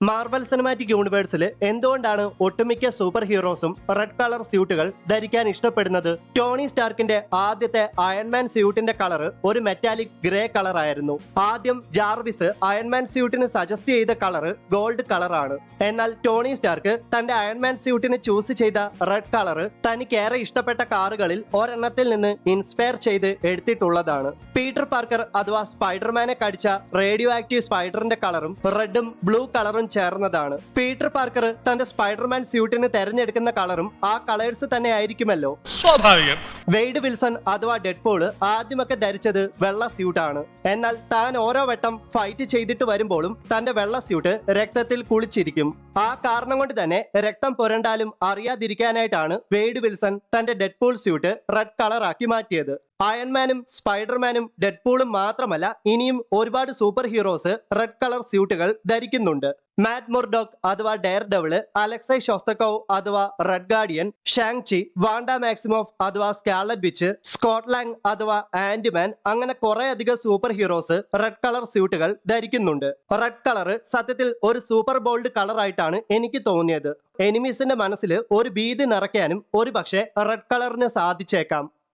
Marvel cinematic യൂണിവേഴ്സിൽ എന്തുകൊണ്ടാണ് ഒട്ടുമിക്ക super ഹീറോസും red colour സ്യൂട്ടുകൾ ധരിക്കാൻ ഇഷ്ടപ്പെടുന്നത്? ടോണി സ്റ്റാർക്കിന്റെ ആദ്യത്തെ അയൺമാൻ സ്യൂട്ടിന്റെ കളർ ഒരു മെറ്റാലിക് ഗ്രേ കളർ ആയിരുന്നു. ആദ്യം ജാർവിസ് അയൺമാൻ സ്യൂട്ടിന് സജസ്റ്റ് ചെയ്ത കളർ ഗോൾഡ് കളറാണ്. എന്നാൽ ടോണി സ്റ്റാർക്ക് തന്റെ അയൺമാൻ സ്യൂട്ടിന് ചൂസ് ചെയ്ത റെഡ് കളർ തനിക്കേറെ ഇഷ്ടപ്പെട്ട കാറുകളിൽ ഒരെണ്ണത്തിൽ നിന്ന് ഇൻസ്പയർ ചെയ്ത് എടുത്തിട്ടുള്ളതാണ്. പീറ്റർ പാർക്കർ അഥവാ സ്പൈഡർമാനെ കടിച്ച റേഡിയോ ആക്റ്റീവ് സ്പൈഡറിന്റെ കളറും റെഡും ബ്ലൂ കളറും ചേർന്നതാണ്. പീറ്റർ പാർക്കർ തന്റെ സ്പൈഡർമാൻ സ്യൂട്ടിന് തെരഞ്ഞെടുക്കുന്ന കളറും ആ കളേഴ്സ് തന്നെ ആയിരിക്കുമല്ലോ. സ്വാഭാവികം. വെയ്ഡ് വിൽസൺ അഥവാ ഡെഡ്പൂൾ ആദ്യമൊക്കെ ധരിച്ചത് വെള്ള സ്യൂട്ടാണ്. എന്നാൽ താൻ ഓരോ വട്ടം ഫൈറ്റ് ചെയ്തിട്ട് വരുമ്പോഴും തന്റെ വെള്ള സ്യൂട്ട് രക്തത്തിൽ കുളിച്ചിരിക്കും. ആ കാരണം കൊണ്ട് തന്നെ രക്തം പുരണ്ടാലും അറിയാതിരിക്കാനായിട്ടാണ് വെയ്ഡ് വിൽസൺ തന്റെ ഡെഡ്പൂൾ സ്യൂട്ട് റെഡ് കളർ ആക്കി മാറ്റിയത്. അയൺമാനും സ്പൈഡർമാനും ഡെഡ്പൂളും മാത്രമല്ല, ഇനിയും ഒരുപാട് സൂപ്പർ ഹീറോസ് റെഡ് കളർ സ്യൂട്ടുകൾ ധരിക്കുന്നുണ്ട്. മാറ്റ് മുർഡോക്ക് അഥവാ ഡെയർ ഡെവിള്, അലക്സൈ ഷോസ്തക്കോവ് അഥവാ റെഡ് ഗാർഡിയൻ, ഷാങ് ചി, വാണ്ട മാക്സിമോഫ് അഥവാ സ്കാർലറ്റ് വിച്ച്, സ്കോട്ട് ലാങ് അഥവാ ആന്റിമാൻ, അങ്ങനെ കുറെ അധികം സൂപ്പർ ഹീറോസ് റെഡ് കളർ സ്യൂട്ടുകൾ ധരിക്കുന്നുണ്ട്. റെഡ് കളർ സത്യത്തിൽ ഒരു സൂപ്പർ ബോൾഡ് കളർ ആയിട്ടാണ് എനിക്ക് തോന്നിയത്. എനിമീസിന്റെ മനസ്സിൽ ഒരു ഭീതി നിറയ്ക്കാനും ഒരു പക്ഷേ റെഡ് കളറിന് സാധിച്ചേക്കാം.